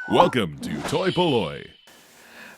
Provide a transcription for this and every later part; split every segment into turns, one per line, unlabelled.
Welcome to toy-polloi.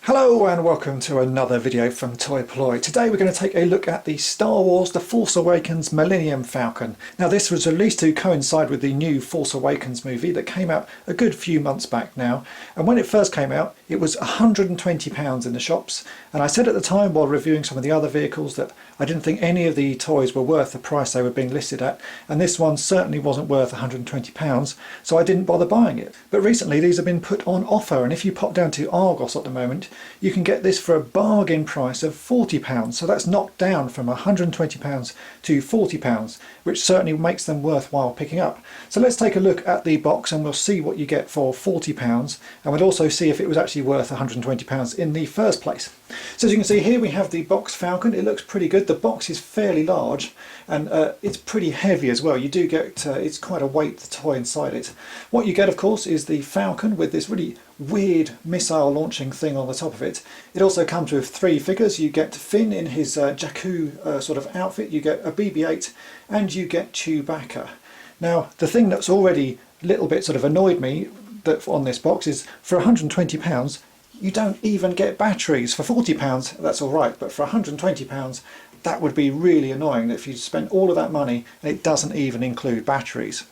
Hello and welcome to another video from toy-polloi. Today we're going to take a look at the Star Wars The Force Awakens Millenium Falcon. Now this was released to coincide with the new Force Awakens movie that came out a good few months back now, and when it first came out it was £120 in the shops, and I said at the time while reviewing some of the other vehicles that I didn't think any of the toys were worth the price they were being listed at, and this one certainly wasn't worth £120, so I didn't bother buying it. But recently these have been put on offer, and if you pop down to Argos at the moment you can get this for a bargain price of £40, so that's knocked down from £120 to £40, which certainly makes them worthwhile picking up. So let's take a look at the box and we'll see what you get for £40, and we'll also see if it was actually worth £120 in the first place. So as you can see here we have the box Falcon. It looks pretty good. The box is fairly large and it's pretty heavy as well. You do get, it's quite a weight, the toy inside it. What you get of course is the Falcon with this really weird missile launching thing on the top of it. It also comes with three figures. You get Finn in his Jakku sort of outfit, you get a BB-8 and you get Chewbacca. Now the thing that's already a little bit sort of annoyed me that on this box is for £120 you don't even get batteries. For £40 that's alright, but for £120 that would be really annoying if you spent all of that money and it doesn't even include batteries.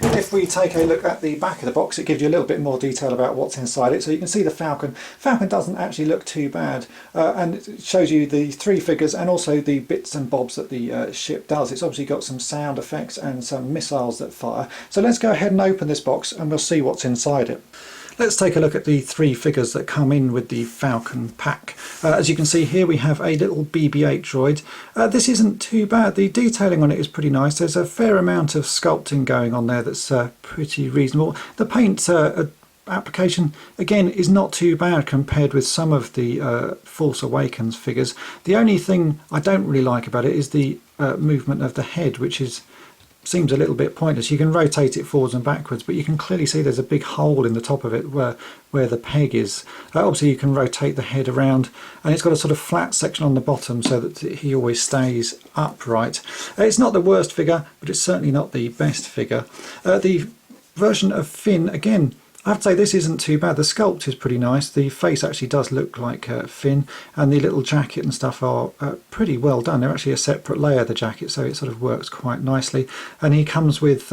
If we take a look at the back of the box, it gives you a little bit more detail about what's inside it. So you can see the Falcon. Falcon doesn't actually look too bad, and it shows you the three figures and also the bits and bobs that the ship does. It's obviously got some sound effects and some missiles that fire. So let's go ahead and open this box and we'll see what's inside it. Let's take a look at the three figures that come in with the Falcon pack. As you can see here we have a little BB-8 droid. This isn't too bad. The detailing on it is pretty nice. There's a fair amount of sculpting going on there that's pretty reasonable. The paint application again is not too bad compared with some of the Force Awakens figures. The only thing I don't really like about it is the movement of the head, which seems a little bit pointless. You can rotate it forwards and backwards, but you can clearly see there's a big hole in the top of it where the peg is. Obviously you can rotate the head around, and it's got a sort of flat section on the bottom so that he always stays upright. It's not the worst figure, but it's certainly not the best figure. The version of Finn, again, I have to say this isn't too bad. The sculpt is pretty nice. The face actually does look like Finn, and the little jacket and stuff are pretty well done. They're actually a separate layer, the jacket, so it sort of works quite nicely. And he comes with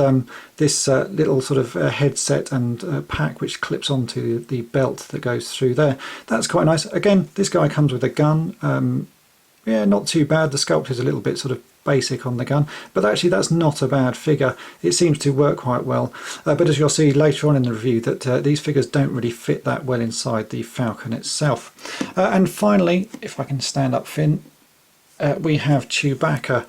this little sort of headset and pack which clips onto the belt that goes through there. That's quite nice. Again, this guy comes with a gun. Yeah, not too bad. The sculpt is a little bit sort of basic on the gun, but actually that's not a bad figure. It seems to work quite well, but as you'll see later on in the review that these figures don't really fit that well inside the Falcon itself. And finally, if I can stand up Finn, we have Chewbacca.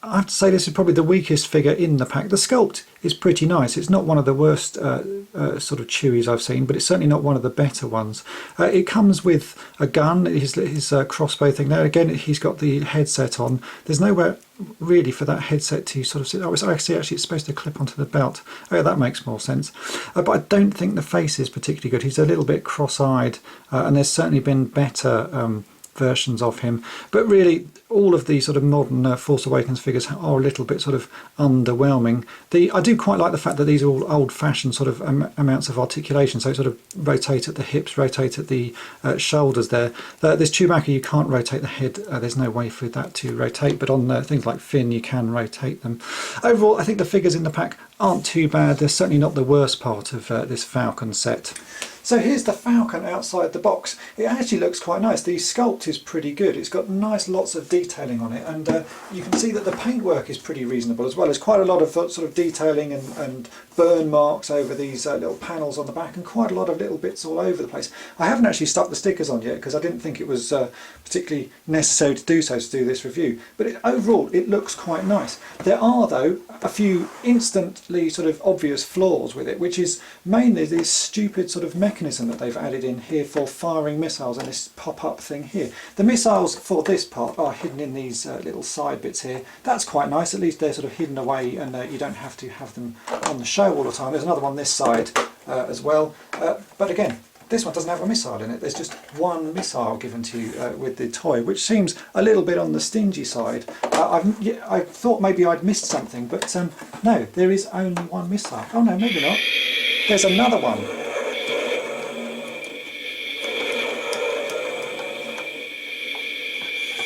I have to say this is probably the weakest figure in the pack. The sculpt is pretty nice. It's not one of the worst sort of Chewies I've seen, but it's certainly not one of the better ones. It comes with a gun, his crossbow thing there. Again, he's got the headset on. There's nowhere really for that headset to sort of sit. Oh, I see, actually it's supposed to clip onto the belt. Oh yeah, that makes more sense. But I don't think the face is particularly good. He's a little bit cross-eyed, and there's certainly been better versions of him, but really all of the sort of modern Force Awakens figures are a little bit sort of underwhelming. I do quite like the fact that these are all old-fashioned sort of amounts of articulation, so it sort of rotate at the hips, rotate at the shoulders there. This Chewbacca you can't rotate the head, there's no way for that to rotate, but on things like Finn you can rotate them. Overall I think the figures in the pack aren't too bad. They're certainly not the worst part of this Falcon set. So here's the Falcon outside the box. It actually looks quite nice. The sculpt is pretty good. It's got lots of detailing on it, and you can see that the paintwork is pretty reasonable as well. There's quite a lot of sort of detailing and burn marks over these little panels on the back, and quite a lot of little bits all over the place. I haven't actually stuck the stickers on yet because I didn't think it was particularly necessary to do so to do this review, but overall it looks quite nice. There are though a few instantly sort of obvious flaws with it, which is mainly this stupid sort of mechanism that they've added in here for firing missiles, and this pop-up thing here. The missiles for this part are hidden in these little side bits here. That's quite nice. At least they're sort of hidden away, and you don't have to have them on the show all the time. There's another one this side as well, but again this one doesn't have a missile in it. There's just one missile given to you with the toy, which seems a little bit on the stingy side. I thought maybe I'd missed something, but no, there is only one missile. Oh no, maybe not. There's another one.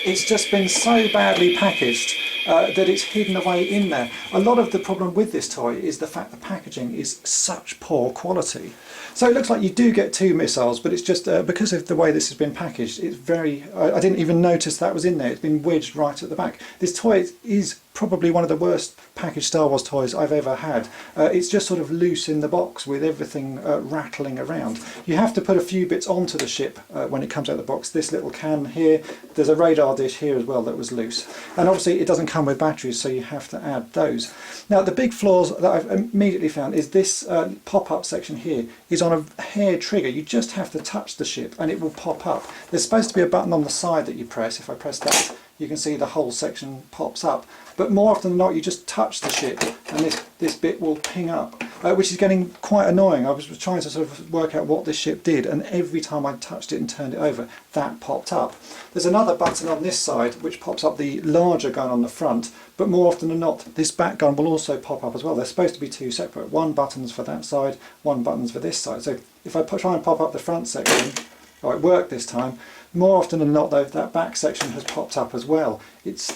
it's just been so badly packaged that it's hidden away in there. A lot of the problem with this toy is the fact the packaging is such poor quality. So it looks like you do get 2 missiles, but it's just because of the way this has been packaged, it's very... I didn't even notice that was in there. It's been wedged right at the back. This toy is probably one of the worst packaged Star Wars toys I've ever had. It's just sort of loose in the box with everything rattling around. You have to put a few bits onto the ship when it comes out of the box. This little can here, there's a radar dish here as well that was loose. And obviously it doesn't come with batteries, so you have to add those. Now the big flaws that I've immediately found is this pop-up section here is on a hair trigger. You just have to touch the ship and it will pop up. There's supposed to be a button on the side that you press. If I press that, you can see the whole section pops up. But more often than not, you just touch the ship and this bit will ping up, which is getting quite annoying. I was trying to sort of work out what this ship did, and every time I touched it and turned it over, that popped up. There's another button on this side which pops up the larger gun on the front, but more often than not, this back gun will also pop up as well. They're supposed to be 2 separate. 1 button's for that side, 1 button's for this side. So if I try and pop up the front section, oh, it worked this time. More often than not, though, that back section has popped up as well. It's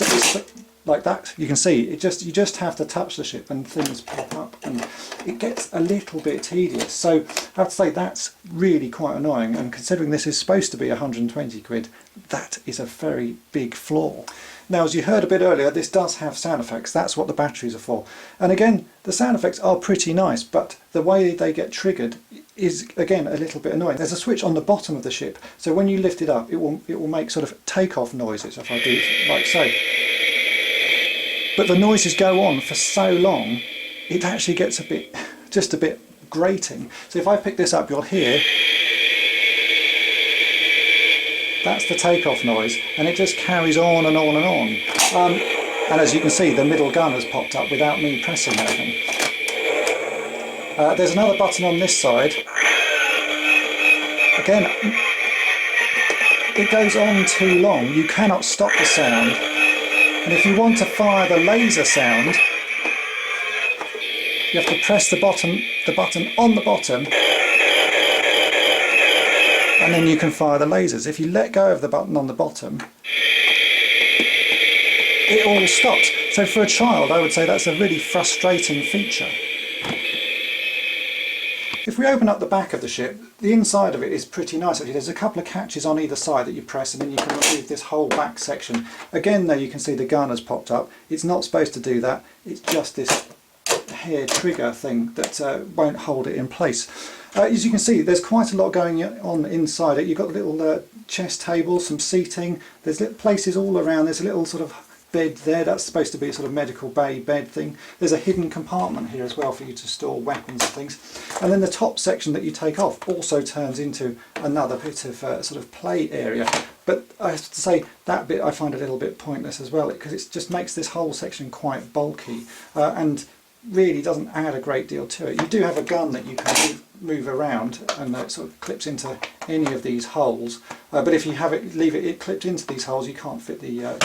like that. You can see you just have to touch the ship and things pop up, and it gets a little bit tedious. So I have to say that's really quite annoying, and considering this is supposed to be 120 quid, that is a very big flaw. Now, as you heard a bit earlier, this does have sound effects. That's what the batteries are for. And again, the sound effects are pretty nice, but the way they get triggered is, again, a little bit annoying. There's a switch on the bottom of the ship, so when you lift it up, it will make sort of takeoff noises, if I do like so. But the noises go on for so long, it actually gets just a bit grating. So if I pick this up, you'll hear... That's the takeoff noise, and it just carries on and on and on. And as you can see, the middle gun has popped up without me pressing anything. There's another button on this side. Again, it goes on too long. You cannot stop the sound. And if you want to fire the laser sound, you have to press the button on the bottom, and then you can fire the lasers. If you let go of the button on the bottom, it all stops. So for a child, I would say that's a really frustrating feature. If we open up the back of the ship, the inside of it is pretty nice actually. There's a couple of catches on either side that you press, and then you can remove this whole back section. Again, though, you can see the gun has popped up. It's not supposed to do that. It's just this hair trigger thing that won't hold it in place. As you can see, there's quite a lot going on inside it. You've got a little chest table, some seating. There's little places all around. There's a little sort of bed there. That's supposed to be a sort of medical bay bed thing. There's a hidden compartment here as well for you to store weapons and things. And then the top section that you take off also turns into another bit of sort of play area. But I have to say that bit I find a little bit pointless as well, because it just makes this whole section quite bulky and really doesn't add a great deal to it. You do have a gun that you can move around, and it sort of clips into any of these holes. But if you leave it clipped into these holes, you can't fit the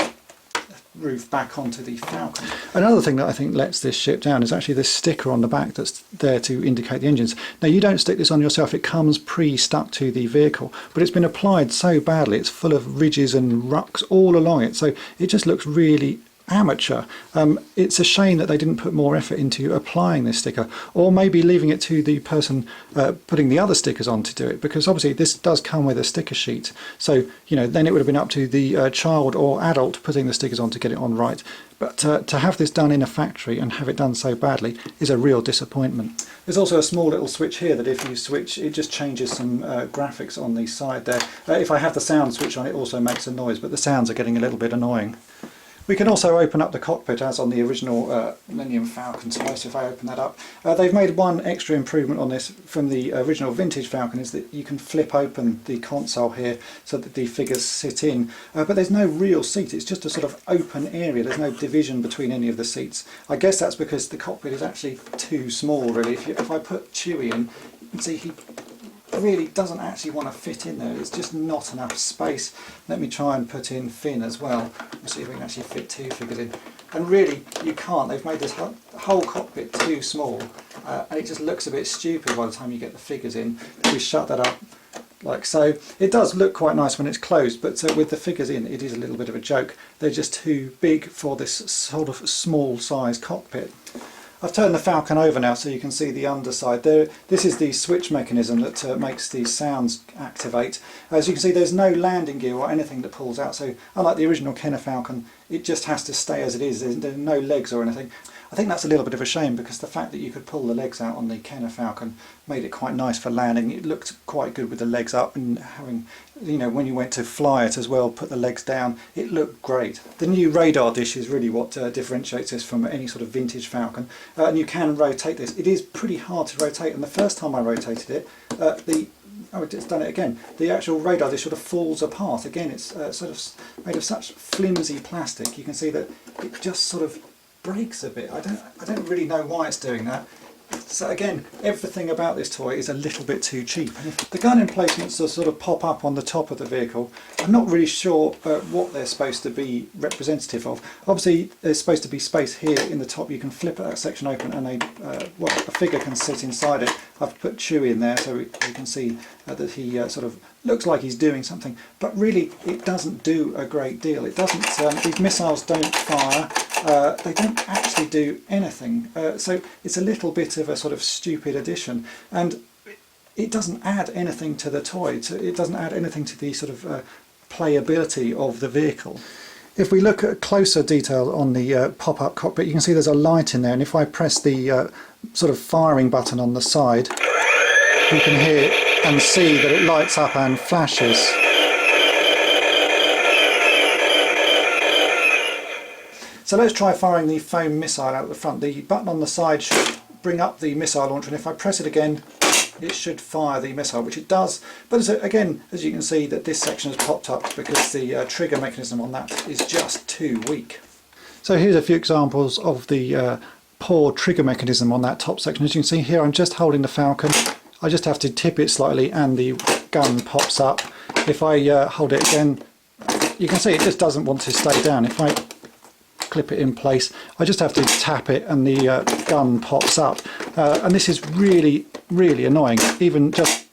roof back onto the Falcon. Another thing that I think lets this ship down is actually this sticker on the back that's there to indicate the engines. Now, you don't stick this on yourself, it comes pre-stuck to the vehicle, but it's been applied so badly, it's full of ridges and rucks all along it, so it just looks really amateur. It's a shame that they didn't put more effort into applying this sticker, or maybe leaving it to the person putting the other stickers on to do it, because obviously this does come with a sticker sheet, so you know, then it would have been up to the child or adult putting the stickers on to get it on right. But to have this done in a factory and have it done so badly is a real disappointment. There's also a small little switch here that if you switch, it just changes some graphics on the side there. If I have the sound switch on, it also makes a noise, but the sounds are getting a little bit annoying. We can also open up the cockpit as on the original Millennium Falcon toy. So if I open that up, they've made one extra improvement on this from the original vintage Falcon, is that you can flip open the console here so that the figures sit in, but there's no real seat. It's just a sort of open area. There's no division between any of the seats. I guess that's because the cockpit is actually too small, really. If I put Chewie in, you can see he really doesn't actually want to fit in there. It's just not enough space. Let me try and put in Finn as well. We'll see if we can actually fit 2 figures in. And really, you can't. They've made this whole cockpit too small, and it just looks a bit stupid by the time you get the figures in. If we shut that up, like so. It does look quite nice when it's closed, but with the figures in, it is a little bit of a joke. They're just too big for this sort of small size cockpit. I've turned the Falcon over now so you can see the underside there. This is the switch mechanism that makes these sounds activate. As you can see, there's no landing gear or anything that pulls out, so unlike the original Kenner Falcon, it just has to stay as it is. There's no legs or anything. I think that's a little bit of a shame, because the fact that you could pull the legs out on the Kenner Falcon made it quite nice for landing. It looked quite good with the legs up, and having, you know, when you went to fly it as well, put the legs down, it looked great. The new radar dish is really what differentiates this from any sort of vintage Falcon, and you can rotate this. It is pretty hard to rotate, and the first time I rotated it, it's done it again. The actual radar dish sort of falls apart. Again, it's sort of made of such flimsy plastic. You can see that it just sort of breaks a bit. I don't really know why it's doing that. So again, everything about this toy is a little bit too cheap. And the gun emplacements that sort of pop up on the top of the vehicle, I'm not really sure what they're supposed to be representative of. Obviously there's supposed to be space here in the top. You can flip that section open and a figure can sit inside it. I've put Chewie in there so you can see that he sort of looks like he's doing something, but really it doesn't do a great deal. It doesn't, these missiles don't fire. They don't actually do anything, so it's a little bit of a sort of stupid addition, and it doesn't add anything to the toy. It doesn't add anything to the sort of playability of the vehicle. If we look at closer detail on the pop-up cockpit, you can see there's a light in there, and if I press the sort of firing button on the side, you can hear and see that it lights up and flashes. So let's try firing the foam missile out the front. The button on the side should bring up the missile launcher, and if I press it again, it should fire the missile, which it does. But again, as you can see, that this section has popped up because the trigger mechanism on that is just too weak. So here's a few examples of the poor trigger mechanism on that top section. As you can see here, I'm just holding the Falcon. I just have to tip it slightly and the gun pops up. If I hold it again, you can see it just doesn't want to stay down. If I clip it in place, I just have to tap it and the gun pops up, and this is really annoying. Even just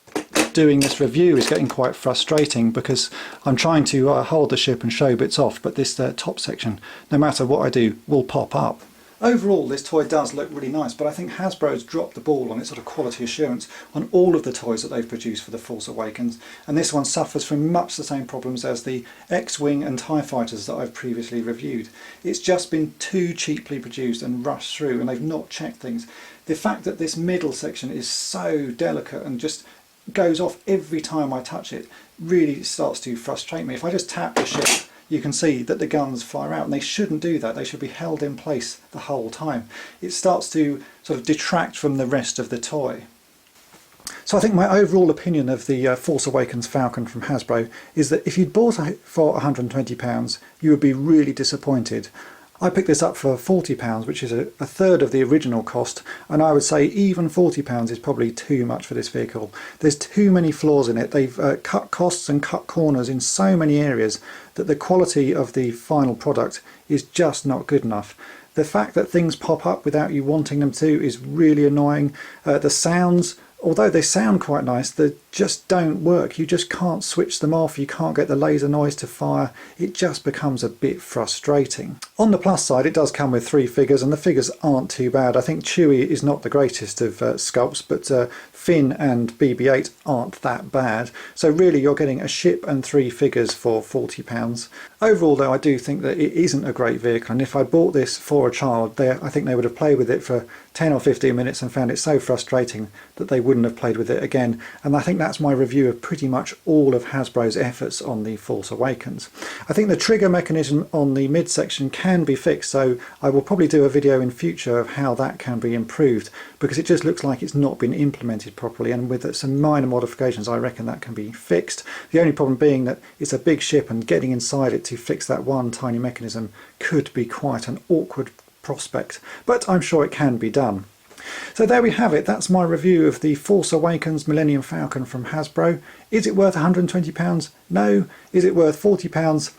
doing this review is getting quite frustrating, because I'm trying to hold the ship and show bits off, but this top section, no matter what I do, will pop up. Overall, this toy does look really nice, but I think Hasbro's dropped the ball on its sort of quality assurance on all of the toys that they've produced for The Force Awakens, and this one suffers from much the same problems as the X-Wing and TIE Fighters that I've previously reviewed. It's just been too cheaply produced and rushed through, and they've not checked things. The fact that this middle section is so delicate and just goes off every time I touch it really starts to frustrate me. If I just tap the ship, you can see that the guns fly out, and they shouldn't do that. They should be held in place the whole time. It starts to sort of detract from the rest of the toy. So I think my overall opinion of the Force Awakens Falcon from Hasbro is that if you'd bought it for £120, you would be really disappointed. I picked this up for £40, which is a third of the original cost, and I would say even £40 is probably too much for this vehicle. There's too many flaws in it. They've cut costs and cut corners in so many areas that the quality of the final product is just not good enough. The fact that things pop up without you wanting them to is really annoying. The sounds, although they sound quite nice, they just don't work. You just can't switch them off. You can't get the laser noise to fire. It just becomes a bit frustrating. On the plus side, it does come with 3 figures, and the figures aren't too bad. I think Chewie is not the greatest of sculpts, but Finn and BB-8 aren't that bad. So really you're getting a ship and 3 figures for £40. Overall though, I do think that it isn't a great vehicle, and if I bought this for a child, I think they would have played with it for 10 or 15 minutes and found it so frustrating that they wouldn't have played with it again. And I think that's my review of pretty much all of Hasbro's efforts on the Force Awakens. I think the trigger mechanism on the midsection can be fixed, so I will probably do a video in future of how that can be improved, because it just looks like it's not been implemented properly, and with some minor modifications I reckon that can be fixed. The only problem being that it's a big ship, and getting inside it to fix that one tiny mechanism could be quite an awkward prospect, but I'm sure it can be done. So there we have it. That's my review of the Force Awakens Millenium Falcon from Hasbro. Is it worth £120? No. Is it worth £40?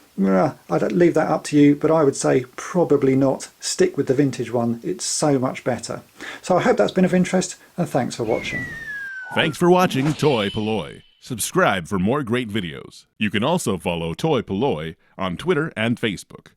I'd leave that up to you, but I would say probably not. Stick with the vintage one. It's so much better. So I hope that's been of interest, and thanks for watching.
Thanks for watching Toy-Polloi. Subscribe for more great videos. You can also follow toy-polloi on Twitter and Facebook.